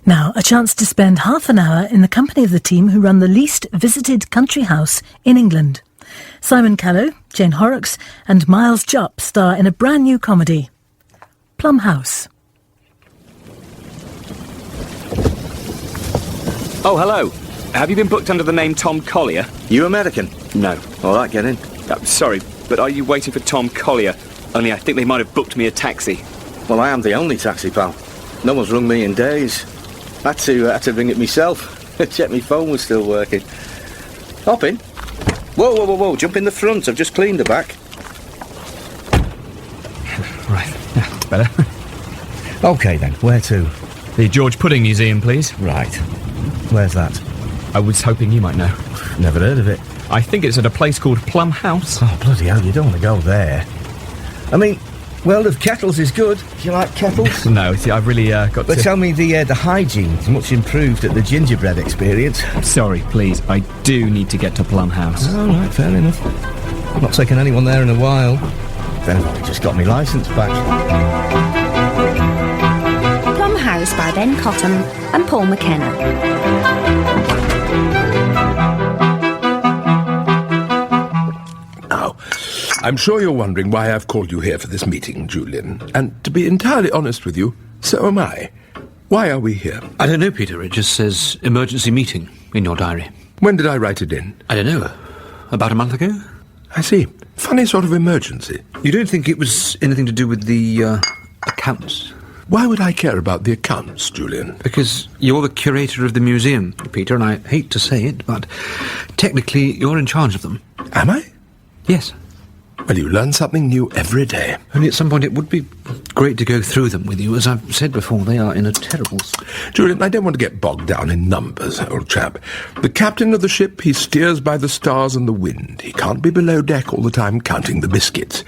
Now, a chance to spend half an hour in the company of the team who run the least visited country house in England. Simon Callow, Jane Horrocks and Miles Jupp star in a brand new comedy, Plum House. Oh, hello. Have you been booked under the name Tom Collyer? You American? No. All right, get in. Sorry, but are you waiting for Tom Collyer? Only I think they might have booked me a taxi. Well, I am the only taxi, pal. No one's rung me in days. Had to ring it myself. Check my phone was still working. Hop in. Whoa. Jump in the front. I've just cleaned the back. Right, yeah, it's better. OK then, where to? The George Pudding Museum, please. Right. Where's that? I was hoping you might know. Never heard of it. I think it's at a place called Plum House. Oh, bloody hell, you don't want to go there. I mean, World of Kettles is good. Do you like kettles? No, see, I've really got to... But tell me the hygiene's much improved at the gingerbread experience. Sorry, please, I do need to get to Plum House. All right, fair enough. I've not taken anyone there in a while. Then I've only just got my licence back. Plum House by Ben Cottam and Paul McKenna. I'm sure you're wondering why I've called you here for this meeting, Julian. And to be entirely honest with you, so am I. Why are we here? I don't know, Peter. It just says emergency meeting in your diary. When did I write it in? I don't know. About a month ago? I see. Funny sort of emergency. You don't think it was anything to do with the accounts? Why would I care about the accounts, Julian? Because you're the curator of the museum, Peter, and I hate to say it, but technically you're in charge of them. Am I? Yes. Well, you learn something new every day. Only at some point it would be great to go through them with you. As I've said before, they are in a terrible... Julian, I don't want to get bogged down in numbers, old chap. The captain of the ship, he steers by the stars and the wind. He can't be below deck all the time counting the biscuits.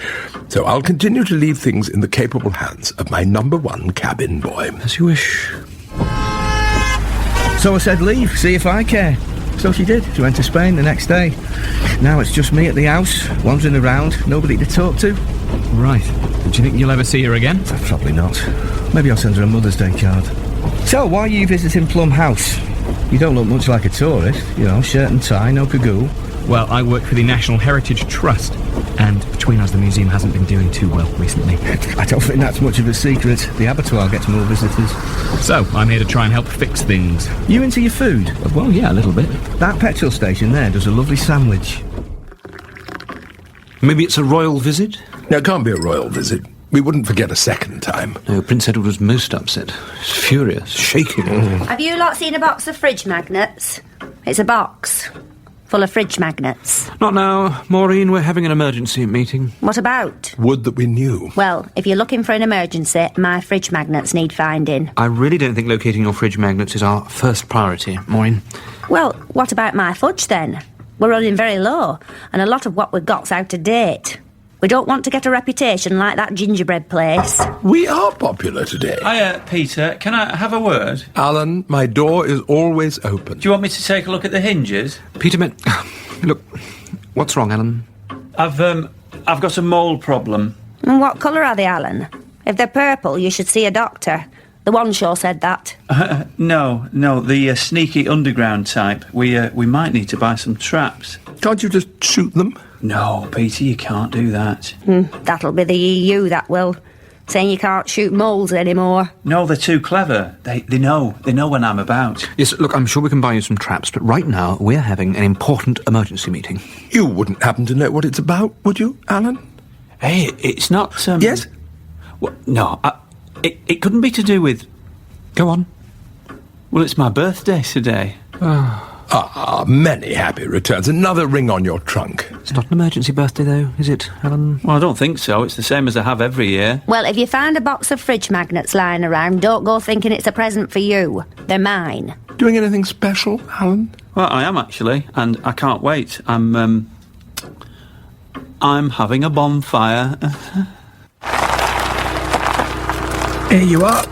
So I'll continue to leave things in the capable hands of my #1 cabin boy. As you wish. So I said leave, see if I care. So she did. She went to Spain the next day. Now it's just me at the house, wandering around, nobody to talk to. Right. Do you think you'll ever see her again? Probably not. Maybe I'll send her a Mother's Day card. So, why are you visiting Plum House? You don't look much like a tourist. You know, shirt and tie, no cagoule. Well, I work for the National Heritage Trust, and between us, the museum hasn't been doing too well recently. I don't think that's much of a secret. The abattoir gets more visitors. So, I'm here to try and help fix things. You into your food? Well, yeah, a little bit. That petrol station there does a lovely sandwich. Maybe it's a royal visit? No, it can't be a royal visit. We wouldn't forget a second time. No, Prince Edward was most upset. He's furious, shaking. Have you lot seen a box of fridge magnets? It's a box full of fridge magnets. Not now. Maureen, we're having an emergency meeting. What about? Would that we knew. Well, if you're looking for an emergency, my fridge magnets need finding. I really don't think locating your fridge magnets is our first priority, Maureen. Well, what about my fudge then? We're running very low, and a lot of what we've got's out of date. We don't want to get a reputation like that gingerbread place. We are popular today. Hiya, Peter. Can I have a word? Alan, my door is always open. Do you want me to take a look at the hinges? Peter, look, what's wrong, Alan? I've got a mole problem. And what colour are they, Alan? If they're purple, you should see a doctor. The one show said that. No, the sneaky underground type. We might need to buy some traps. Can't you just shoot them? No, Peter, you can't do that. That'll be the EU, that will. Saying you can't shoot moles anymore. No, they're too clever. They know when I'm about. Yes, look, I'm sure we can buy you some traps, but right now we're having an important emergency meeting. You wouldn't happen to know what it's about, would you, Alan? Hey, it's not... Yes? Well, no, it couldn't be to do with... Go on. Well, it's my birthday today. Many happy returns. Another ring on your trunk. It's not an emergency birthday, though, is it, Alan? Well, I don't think so. It's the same as I have every year. Well, if you find a box of fridge magnets lying around, don't go thinking it's a present for you. They're mine. Doing anything special, Alan? Well, I am, actually, and I can't wait. I'm having a bonfire. Here you are.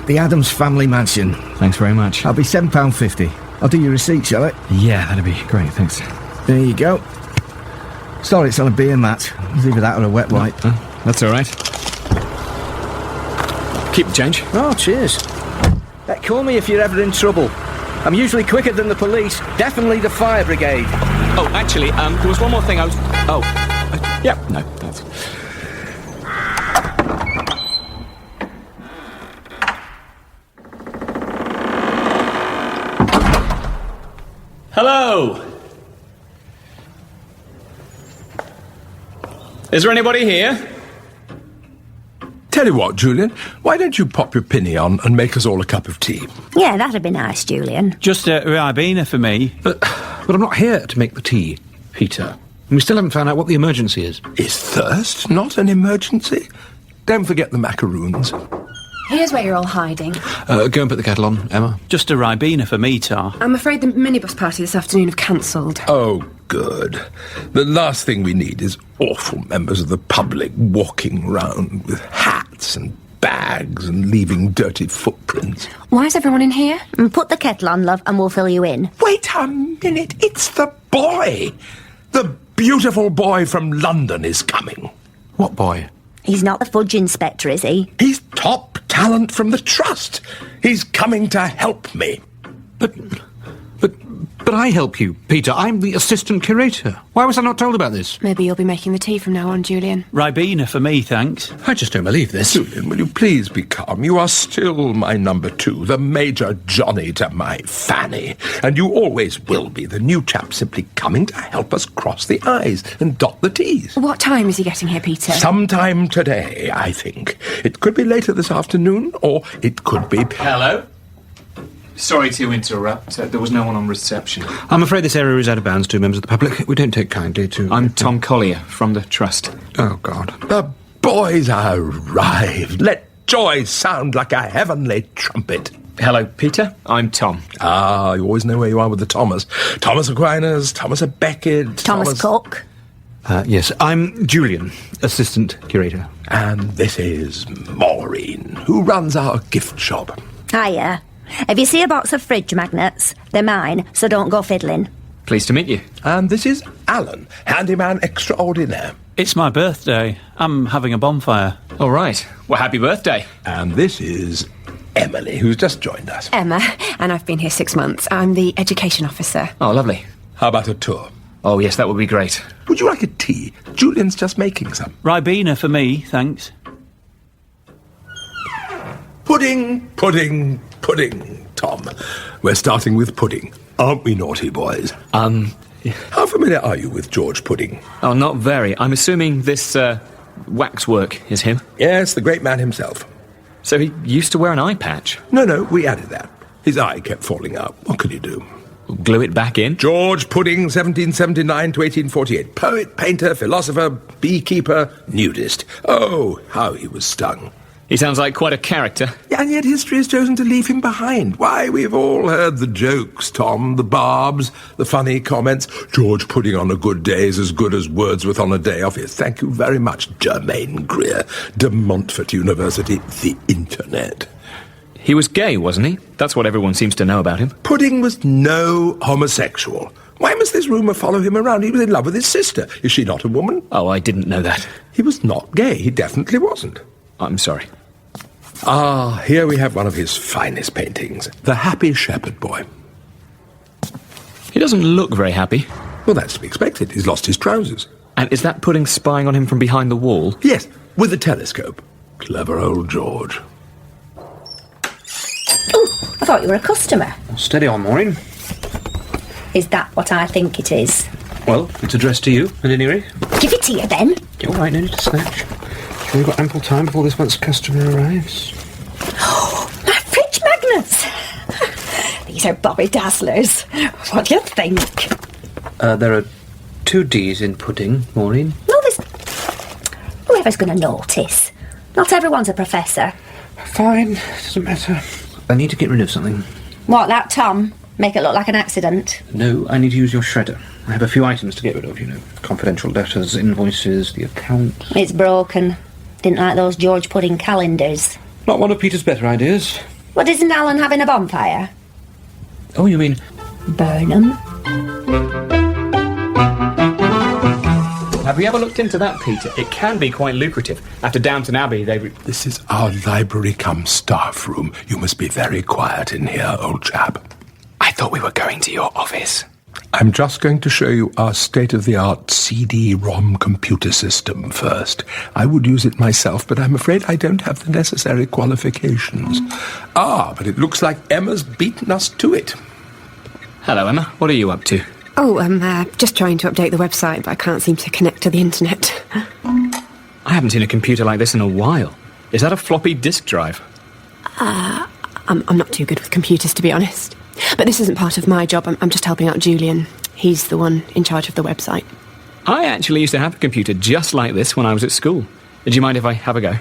The Addams family mansion. Thanks very much. I'll be £7.50. I'll do your receipt, shall I? Yeah, that'd be great, thanks. There you go. Sorry, it's on a beer mat. It's either that or a wet wipe. That's all right. Keep the change. Oh, cheers. Call me if you're ever in trouble. I'm usually quicker than the police. Definitely the fire brigade. Oh, actually, there was one more thing I was... Oh. Yeah, no, that's... Hello! Is there anybody here? Tell you what, Julian, why don't you pop your pinny on and make us all a cup of tea? Yeah, that'd be nice, Julian. Just a Ribena for me. But I'm not here to make the tea, Peter. And we still haven't found out what the emergency is. Is thirst not an emergency? Don't forget the macaroons. Here's where you're all hiding. Go and put the kettle on, Emma. Just a Ribena for me, Tar. I'm afraid the minibus party this afternoon have cancelled. Oh, good. The last thing we need is awful members of the public walking round with hats and bags and leaving dirty footprints. Why is everyone in here? Put the kettle on, love, and we'll fill you in. Wait a minute, it's the boy! The beautiful boy from London is coming. What boy? He's not the fudge inspector, is he? He's top talent from the Trust. He's coming to help me. But I help you, Peter. I'm the assistant curator. Why was I not told about this? Maybe you'll be making the tea from now on, Julian. Ribena for me, thanks. I just don't believe this. Julian, will you please be calm? You are still my number two, the Major Johnny to my Fanny. And you always will be, the new chap simply coming to help us cross the I's and dot the T's. What time is he getting here, Peter? Sometime today, I think. It could be later this afternoon, or it could be... Hello? Sorry to interrupt. There was no one on reception. I'm afraid this area is out of bounds to members of the public. We don't take kindly to... I'm Tom Collyer from the Trust. Oh, God. The boys are arrived. Let joy sound like a heavenly trumpet. Hello, Peter. I'm Tom. Ah, you always know where you are with the Thomas. Thomas Aquinas, Thomas à Becket... Thomas Cook. Yes, I'm Julian, assistant curator. And this is Maureen, who runs our gift shop. Hiya. If you see a box of fridge magnets, they're mine, so don't go fiddling. Pleased to meet you. And this is Alan, handyman extraordinaire. It's my birthday. I'm having a bonfire. All right. Well, happy birthday. And this is Emily, who's just joined us. Emma, and I've been here 6 months. I'm the education officer. Oh, lovely. How about a tour? Oh, yes, that would be great. Would you like a tea? Julian's just making some. Ribena for me, thanks. Pudding, pudding, pudding, Tom. We're starting with pudding. Aren't we naughty boys? How familiar are you with George Pudding? Oh, not very. I'm assuming this, waxwork is him. Yes, the great man himself. So he used to wear an eye patch? No, we added that. His eye kept falling out. What could you do? Glue it back in? George Pudding, 1779 to 1848. Poet, painter, philosopher, beekeeper, nudist. Oh, how he was stung. He sounds like quite a character. Yeah, and yet history has chosen to leave him behind. Why, we've all heard the jokes, Tom, the barbs, the funny comments. George Pudding on a good day is as good as Wordsworth on a day off. Yes, thank you very much, Germaine Greer, De Montfort University, the Internet. He was gay, wasn't he? That's what everyone seems to know about him. Pudding was no homosexual. Why must this rumour follow him around? He was in love with his sister. Is she not a woman? Oh, I didn't know that. He was not gay. He definitely wasn't. I'm sorry. Ah, here we have one of his finest paintings, The Happy Shepherd Boy. He doesn't look very happy. Well, that's to be expected. He's lost his trousers. And is that Pudding spying on him from behind the wall? Yes, with a telescope. Clever old George. Oh, I thought you were a customer. Steady on, Maureen. Is that what I think it is? Well, it's addressed to you, at any rate. Give it here, then. All right, no need to snatch. We've got ample time before this month's customer arrives. Oh, my fridge magnets! These are Bobby Dazzlers. What do you think? There are 2 D's in pudding, Maureen. No, there's... Whoever's going to notice. Not everyone's a professor. Fine, doesn't matter. I need to get rid of something. What, that Tom? Make it look like an accident? No, I need to use your shredder. I have a few items to get rid of, you know. Confidential letters, invoices, the accounts. It's broken. Didn't like those George Pudding calendars. Not one of Peter's better ideas. What, isn't Alan having a bonfire? Oh, you mean... Burn 'em. Have Have you ever looked into that, Peter? It can be quite lucrative. After Downton Abbey, This is our library cum staff room. You must be very quiet in here, old chap. I thought we were going to your office. I'm just going to show you our state-of-the-art CD-ROM computer system first. I would use it myself, but I'm afraid I don't have the necessary qualifications. But it looks like Emma's beaten us to it. Hello, Emma. What are you up to? Oh, I'm just trying to update the website, but I can't seem to connect to the internet. I haven't seen a computer like this in a while. Is that a floppy disk drive? I'm not too good with computers, to be honest. But this isn't part of my job. I'm just helping out Julian. He's the one in charge of the website. I actually used to have a computer just like this when I was at school. Do you mind if I have a go?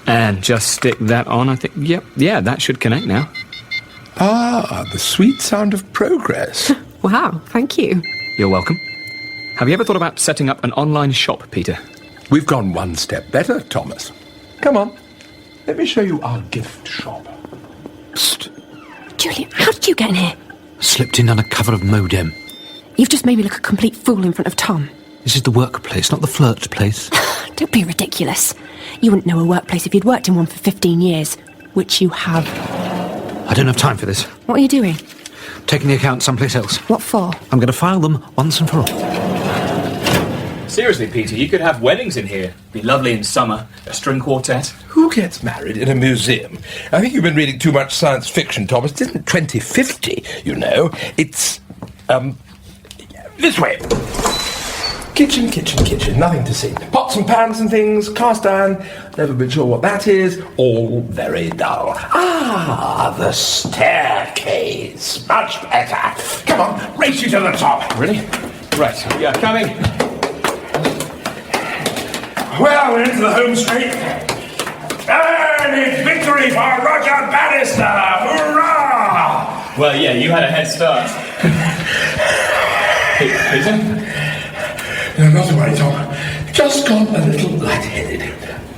And just stick that on, I think. Yep, yeah, that should connect now. The sweet sound of progress. Wow, thank you. You're welcome. Have you ever thought about setting up an online shop, Peter? We've gone one step better, Thomas. Come on, let me show you our gift shop. Psst. Julian, how did you get in here? Slipped in under cover of modem. You've just made me look a complete fool in front of Tom. This is the workplace, not the flirt place. Don't be ridiculous. You wouldn't know a workplace if you'd worked in one for 15 years, which you have. I don't have time for this. What are you doing? Taking the account someplace else. What for? I'm going to file them once and for all. Seriously, Peter, you could have weddings in here. Be lovely in summer. A string quartet. Who gets married in a museum? I think you've been reading too much science fiction, Thomas. It isn't 2050, you know. It's, this way. Kitchen, kitchen, kitchen. Nothing to see. Pots and pans and things, cast iron. Never been sure what that is. All very dull. The staircase. Much better. Come on, race you to the top. Really? Right, yeah, coming. Well, we're into the home straight. And it's victory for Roger Bannister! Hurrah! Well, yeah, you had a head start. Peter? No, not to worry, Tom. Just gone a little light-headed.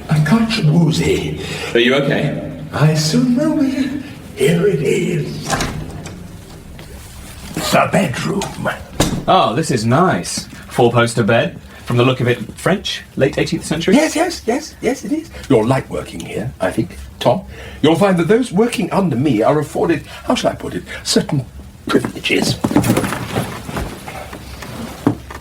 A touch woozy. Are you okay? I soon will be. Here it is. The bedroom. Oh, this is nice. Four-poster bed. From the look of it, French? Late 18th century? Yes, it is. You'll like working here, I think, Tom. You'll find that those working under me are afforded, how shall I put it, certain privileges.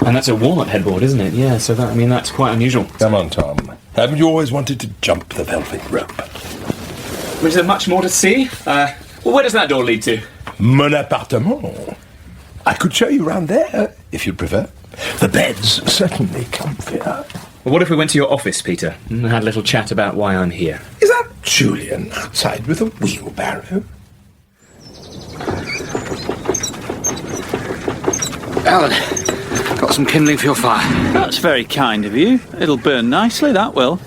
And that's a walnut headboard, isn't it? Yeah, so that's quite unusual. Come on, Tom. Haven't you always wanted to jump the velvet rope? Is there much more to see? Where does that door lead to? Mon appartement. I could show you round there, if you'd prefer. The bed's certainly comfier. Well, what if we went to your office, Peter, and had a little chat about why I'm here? Is that Julian outside with a wheelbarrow? Alan, got some kindling for your fire. That's very kind of you. It'll burn nicely, that will.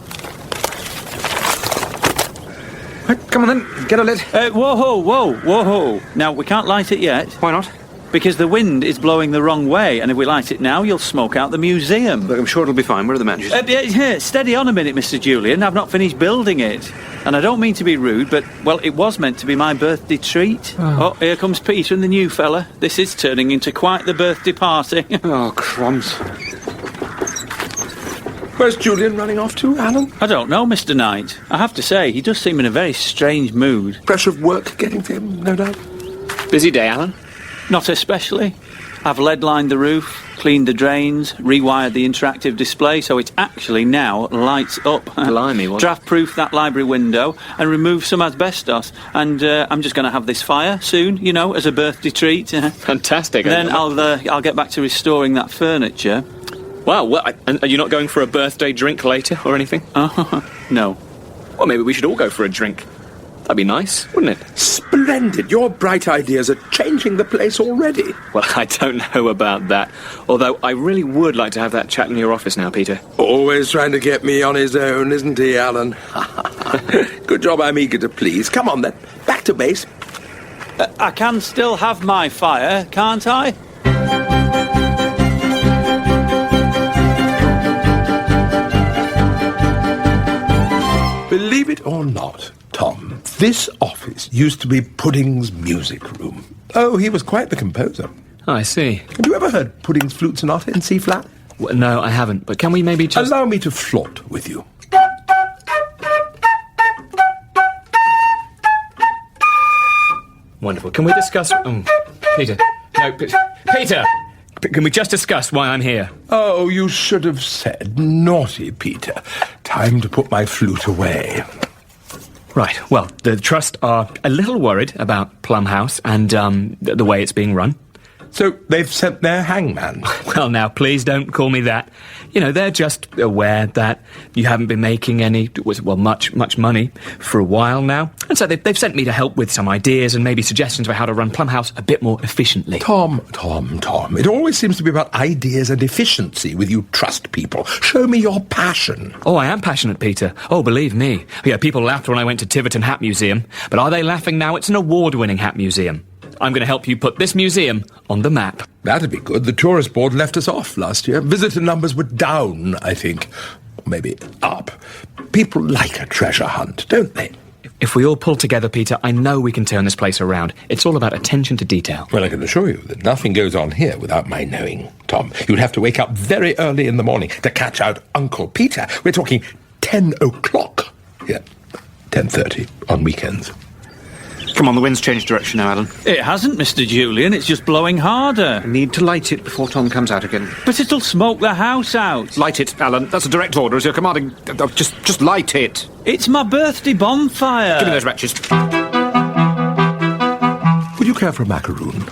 Right, come on then, get a lit. Whoa. Now, we can't light it yet. Why not? Because the wind is blowing the wrong way, and if we light it now, you'll smoke out the museum. Look, I'm sure it'll be fine. Where are the matches? Steady on a minute, Mr. Julian. I've not finished building it. And I don't mean to be rude, but, well, it was meant to be my birthday treat. Oh, here comes Peter and the new fella. This is turning into quite the birthday party. Oh, crumbs. Where's Julian running off to, Alan? I don't know, Mr. Knight. I have to say, he does seem in a very strange mood. Pressure of work getting to him, no doubt. Busy day, Alan? Not especially. I've lead-lined the roof, cleaned the drains, rewired the interactive display so it actually now lights up. Blimey, what? Draft-proof that library window and remove some asbestos. And I'm just going to have this fire soon, you know, as a birthday treat. Fantastic. Then I'll get back to restoring that furniture. Wow, well, and are you not going for a birthday drink later or anything? No. Well, maybe we should all go for a drink. That'd be nice, wouldn't it? Splendid. Your bright ideas are changing the place already. Well, I don't know about that. Although I really would like to have that chat in your office now, Peter. Always trying to get me on his own, isn't he, Alan? Good job I'm eager to please. Come on, then. Back to base. I can still have my fire, can't I? Believe it or not, Tom, this office used to be Pudding's music room. Oh, he was quite the composer. Oh, I see. Have you ever heard puddings, flutes and otter in C flat? Well, no, I haven't, but can we maybe just... Allow me to flaunt with you. Wonderful. Can we discuss... Peter. No, Peter! Can we just discuss why I'm here? Oh, you should have said, naughty Peter. Time to put my flute away. Right, well, the Trust are a little worried about Plum House and the way it's being run. So they've sent their hangman? Well, now, please don't call me that. You know, they're just aware that you haven't been making much money for a while now. And so they've sent me to help with some ideas and maybe suggestions for how to run Plum House a bit more efficiently. Tom. It always seems to be about ideas and efficiency with you Trust people. Show me your passion. Oh, I am passionate, Peter. Oh, believe me. Yeah, people laughed when I went to Tiverton Hat Museum. But are they laughing now? It's an award-winning hat museum. I'm going to help you put this museum on the map. That'd be good. The tourist board left us off last year. Visitor numbers were down, I think. Maybe up. People like a treasure hunt, don't they? If we all pull together, Peter, I know we can turn this place around. It's all about attention to detail. Well, I can assure you that nothing goes on here without my knowing, Tom. You'd have to wake up very early in the morning to catch out Uncle Peter. We're talking 10 o'clock. Yeah, 10:30 on weekends. Come on, the wind's changed direction now, Alan. It hasn't, Mr. Julian. It's just blowing harder. I need to light it before Tom comes out again. But it'll smoke the house out. Light it, Alan. That's a direct order as you're commanding. Just light it. It's my birthday bonfire. Give me those matches. Would you care for a macaroon?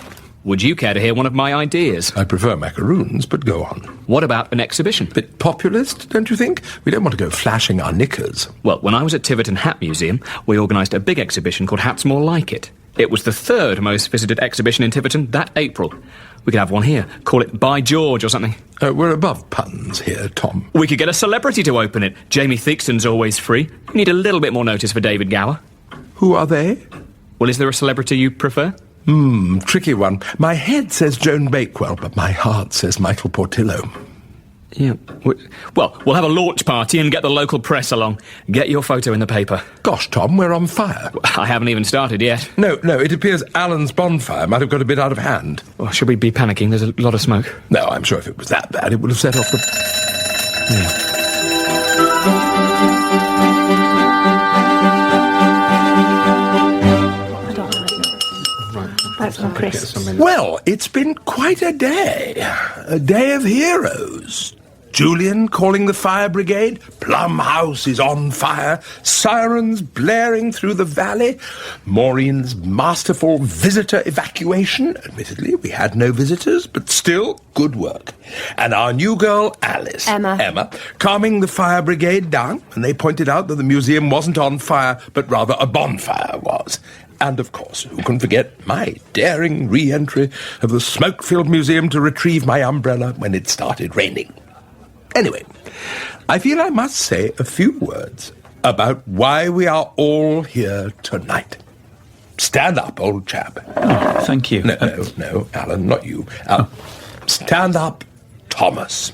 Would you care to hear one of my ideas? I prefer macaroons, but go on. What about an exhibition? Bit populist, don't you think? We don't want to go flashing our knickers. Well, when I was at Tiverton Hat Museum, we organised a big exhibition called Hats More Like It. It was the third most visited exhibition in Tiverton that April. We could have one here. Call it By George or something. We're above puns here, Tom. We could get a celebrity to open it. Jamie Theakston's always free. We need a little bit more notice for David Gower. Who are they? Well, is there a celebrity you prefer? Tricky one. My head says Joan Bakewell, but my heart says Michael Portillo. Yeah. Well, we'll have a launch party and get the local press along. Get your photo in the paper. Gosh, Tom, we're on fire. I haven't even started yet. No, it appears Alan's bonfire might have got a bit out of hand. Well, should we be panicking? There's a lot of smoke. No, I'm sure if it was that bad, it would have set off the... Yeah. Well, it's been quite a day. A day of heroes. Julian calling the fire brigade. Plum House is on fire. Sirens blaring through the valley. Maureen's masterful visitor evacuation. Admittedly, we had no visitors, but still, good work. And our new girl, Alice. Emma, calming the fire brigade down when they pointed out that the museum wasn't on fire, but rather a bonfire was. And, of course, who can forget my daring re-entry of the smoke-filled museum to retrieve my umbrella when it started raining. Anyway, I feel I must say a few words about why we are all here tonight. Stand up, old chap. Oh, thank you. No, Alan, not you. Stand up, Thomas.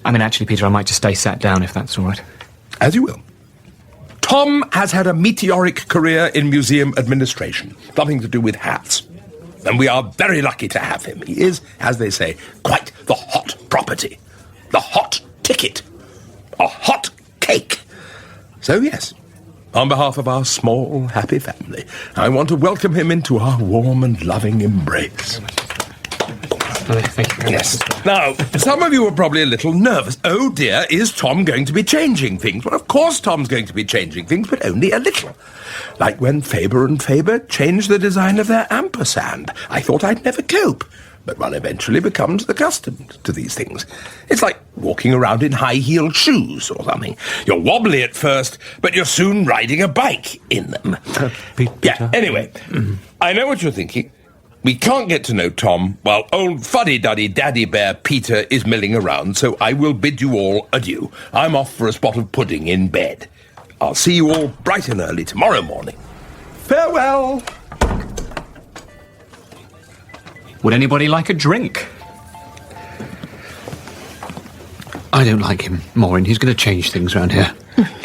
I mean, actually, Peter, I might just stay sat down if that's all right. As you will. Tom has had a meteoric career in museum administration, something to do with hats. And we are very lucky to have him. He is, as they say, quite the hot property. The hot ticket. A hot cake. So, yes, on behalf of our small, happy family, I want to welcome him into our warm and loving embrace. Thank you. Yes. Now, some of you are probably a little nervous. Oh, dear, is Tom going to be changing things? Well, of course Tom's going to be changing things, but only a little. Like when Faber and Faber changed the design of their ampersand. I thought I'd never cope, but one eventually becomes accustomed to these things. It's like walking around in high-heeled shoes or something. You're wobbly at first, but you're soon riding a bike in them. Yeah, anyway, I know what you're thinking. We can't get to know Tom while old fuddy-duddy daddy bear Peter is milling around, so I will bid you all adieu. I'm off for a spot of pudding in bed. I'll see you all bright and early tomorrow morning. Farewell! Would anybody like a drink? I don't like him, Maureen. He's going to change things around here.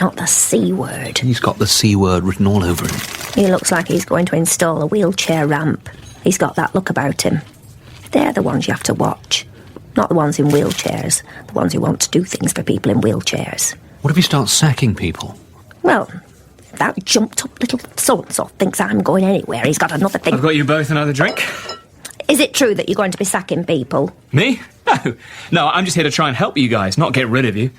Not the C word. He's got the C word written all over him. He looks like he's going to install a wheelchair ramp. He's got that look about him. They're the ones you have to watch. Not the ones in wheelchairs. The ones who want to do things for people in wheelchairs. What if you start sacking people? Well, that jumped-up little so-and-so thinks I'm going anywhere. He's got another thing. I've got you both another drink. Is it true that you're going to be sacking people? Me? No, I'm just here to try and help you guys, not get rid of you.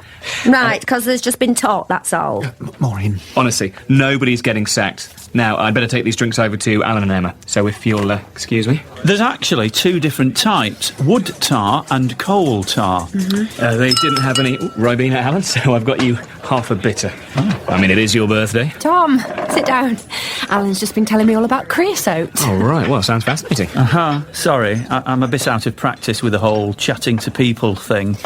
Right, because there's just been talk, that's all. Maureen. Honestly, nobody's getting sacked. Now, I'd better take these drinks over to Alan and Emma, so if you'll excuse me. There's actually 2 different types, wood tar and coal tar. They didn't have any Ribena, Alan, so I've got you half a bitter. I mean, it is your birthday. Tom, sit down. Alan's just been telling me all about creosote. Oh, right, well, sounds fascinating. Sorry, I'm a bit out of practice with the whole chatting to people thing.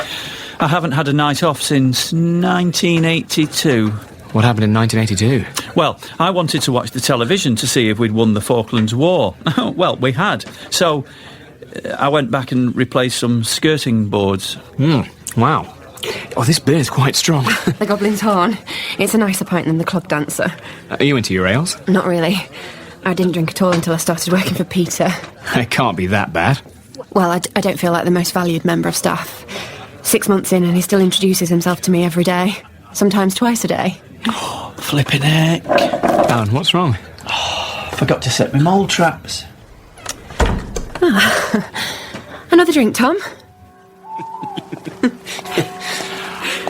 I haven't had a night off since 1982. What happened in 1982? Well, I wanted to watch the television to see if we'd won the Falklands War. Well, we had. So I went back and replaced some skirting boards. Wow. Oh, this beer's quite strong. The Goblin's Horn. It's a nicer pint than the club dancer. Are you into your ales? Not really. I didn't drink at all until I started working for Peter. It can't be that bad. Well, I don't feel like the most valued member of staff. 6 months in and he still introduces himself to me every day. Sometimes twice a day. Oh, flipping heck. Alan, what's wrong? Forgot to set my mole traps. Another drink, Tom?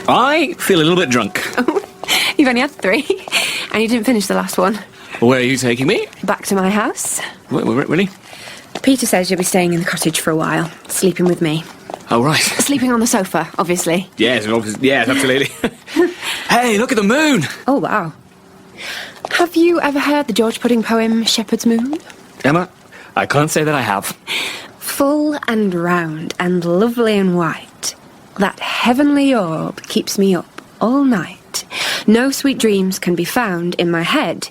I feel a little bit drunk. You've only had 3, and you didn't finish the last one. Where are you taking me? Back to my house. Really? Peter says you'll be staying in the cottage for a while, sleeping with me. Oh, right. Sleeping on the sofa, obviously. Yes, absolutely. Hey, look at the moon! Oh, wow. Have you ever heard the George Pudding poem Shepherd's Moon? Emma, I can't say that I have. Full and round and lovely and white, that heavenly orb keeps me up all night. No sweet dreams can be found in my head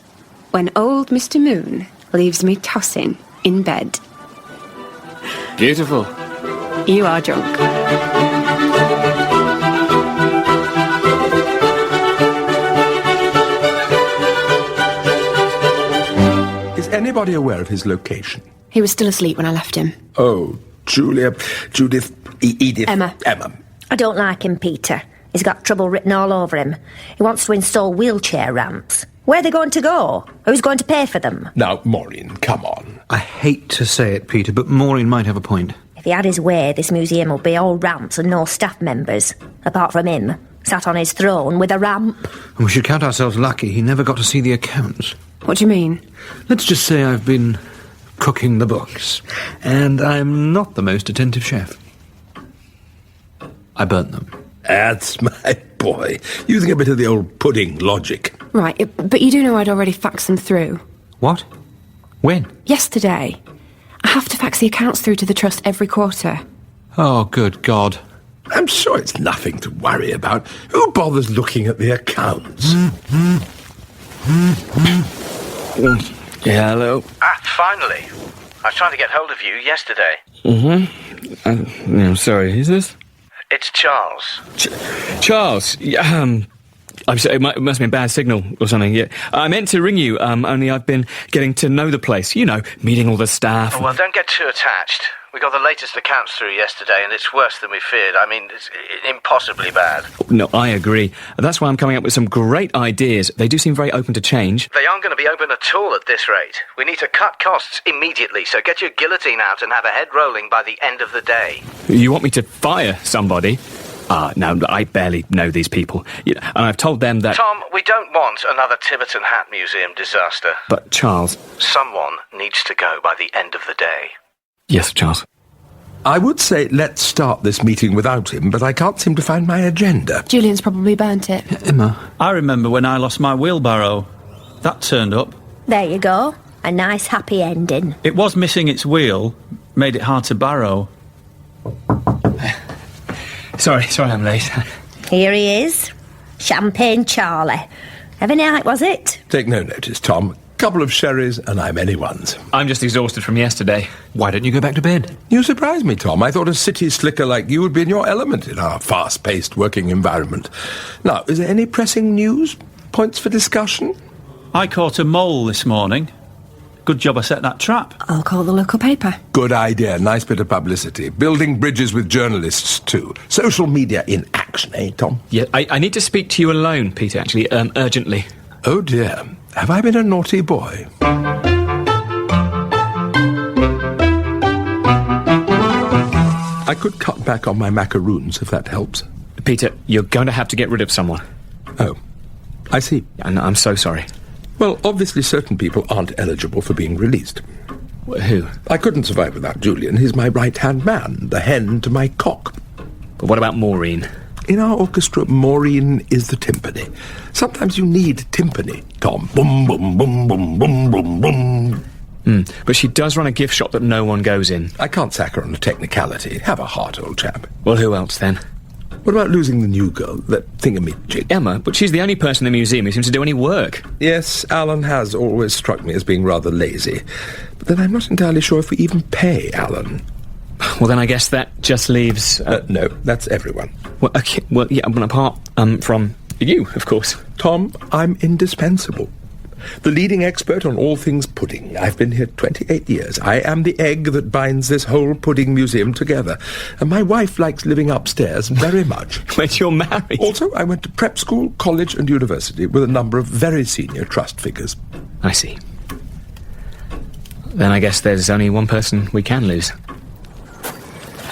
when old Mr. Moon leaves me tossing in bed. Beautiful. You are drunk. Is anybody aware of his location? He was still asleep when I left him. Oh, Julia, Judith, Edith... Emma. I don't like him, Peter. He's got trouble written all over him. He wants to install wheelchair ramps. Where are they going to go? Who's going to pay for them? Now, Maureen, come on. I hate to say it, Peter, but Maureen might have a point. If he had his way, this museum will be all ramps and no staff members. Apart from him, sat on his throne with a ramp. And we should count ourselves lucky he never got to see the accounts. What do you mean? Let's just say I've been cooking the books, and I'm not the most attentive chef. I burnt them. That's my boy. Using a bit of the old pudding logic. Right, but you do know I'd already faxed them through. What? When? Yesterday. I have to fax the accounts through to the trust every quarter. Oh, good God. I'm sure it's nothing to worry about. Who bothers looking at the accounts? Yeah, hello. Finally. I was trying to get hold of you yesterday. I'm sorry, who's this? It's Charles. Charles, I'm sorry, it must have been bad signal or something. Yeah, I meant to ring you, only I've been getting to know the place. You know, meeting all the staff. Oh, well, don't get too attached. We got the latest accounts through yesterday, and it's worse than we feared. I mean, it's impossibly bad. No, I agree. That's why I'm coming up with some great ideas. They do seem very open to change. They aren't going to be open at all at this rate. We need to cut costs immediately, so get your guillotine out and have a head rolling by the end of the day. You want me to fire somebody? No, I barely know these people. And I've told them that... Tom, we don't want another Tiverton Hat Museum disaster. But, Charles... Someone needs to go by the end of the day. Yes, Charles. I would say let's start this meeting without him, but I can't seem to find my agenda. Julian's probably burnt it. Emma. I remember when I lost my wheelbarrow. That turned up. There you go. A nice happy ending. It was missing its wheel, made it hard to borrow. Sorry, I'm late. Here he is. Champagne Charlie. Every night, was it? Take no notice, Tom. Couple of sherries and I'm anyone's. I'm just exhausted from yesterday. Why don't you go back to bed? You surprise me, Tom. I thought a city slicker like you would be in your element in our fast-paced working environment. Now, is there any pressing news? Points for discussion? I caught a mole this morning. Good job I set that trap. I'll call the local paper. Good idea. Nice bit of publicity. Building bridges with journalists, too. Social media in action, eh, Tom? Yeah, I need to speak to you alone, Peter, actually, urgently. Oh, dear. Have I been a naughty boy? I could cut back on my macaroons, if that helps. Peter, you're going to have to get rid of someone. Oh, I see. I'm so sorry. Well, obviously certain people aren't eligible for being released. Who? I couldn't survive without Julian. He's my right-hand man, the hen to my cock. But what about Maureen? In our orchestra, Maureen is the timpani. Sometimes you need timpani, Tom. Boom, boom, boom, boom, boom, boom, boom. But she does run a gift shop that no one goes in. I can't sack her on a technicality. Have a heart, old chap. Well, who else, then? What about losing the new girl, that thingamajig? Emma, but she's the only person in the museum who seems to do any work. Yes, Alan has always struck me as being rather lazy. But then I'm not entirely sure if we even pay Alan. Well, then I guess that just leaves... No, that's everyone. Well, okay, well, yeah, but apart from you, of course. Tom, I'm indispensable. The leading expert on all things pudding. I've been here 28 years. I am the egg that binds this whole pudding museum together. And my wife likes living upstairs very much. When you're married? Also, I went to prep school, college and university with a number of very senior trust figures. I see. Then I guess there's only one person we can lose.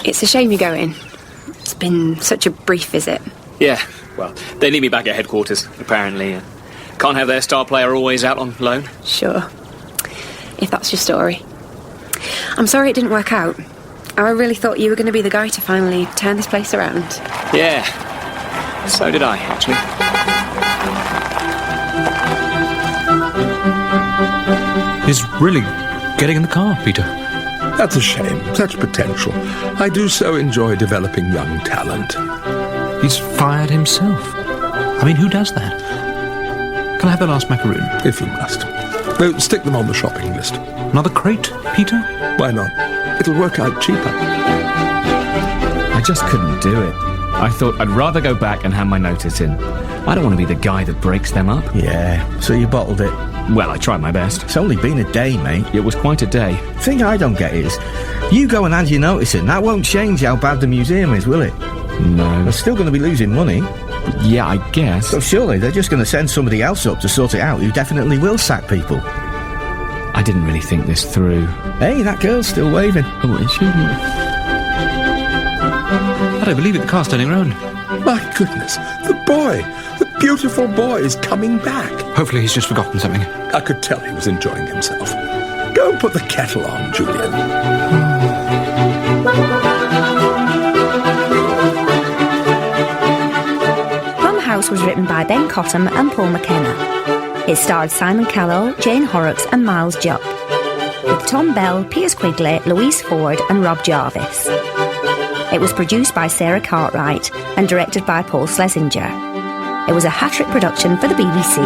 It's a shame you're going. It's been such a brief visit. Yeah, well, they need me back at headquarters, apparently. Can't have their star player always out on loan. Sure. If that's your story. I'm sorry it didn't work out. I really thought you were going to be the guy to finally turn this place around. Yeah. So did I, actually. He's really getting in the car, Peter. That's a shame. Such potential. I do so enjoy developing young talent. He's fired himself. I mean, who does that? Can I have the last macaroon? If you must. No, stick them on the shopping list. Another crate, Peter? Why not? It'll work out cheaper. I just couldn't do it. I thought I'd rather go back and hand my notice in. I don't want to be the guy that breaks them up. Yeah, so you bottled it. Well, I tried my best. It's only been a day, mate. It was quite a day. Thing I don't get is, you go and hand your notice in. That won't change how bad the museum is, will it? No. They're still going to be losing money. Yeah, I guess. So surely they're just going to send somebody else up to sort it out who definitely will sack people. I didn't really think this through. Hey, that girl's still waving. Oh, is she? I don't believe it, the car's turning round. My goodness, the boy, the beautiful boy is coming back. Hopefully he's just forgotten something. I could tell he was enjoying himself. Go and put the kettle on, Julian. Plum House was written by Ben Cottam and Paul McKenna. It starred Simon Callow, Jane Horrocks and Miles Jupp, with Tom Bell, Piers Quigley, Louise Ford and Rob Jarvis. It was produced by Sarah Cartwright and directed by Paul Schlesinger. It was a hat-trick production for the BBC.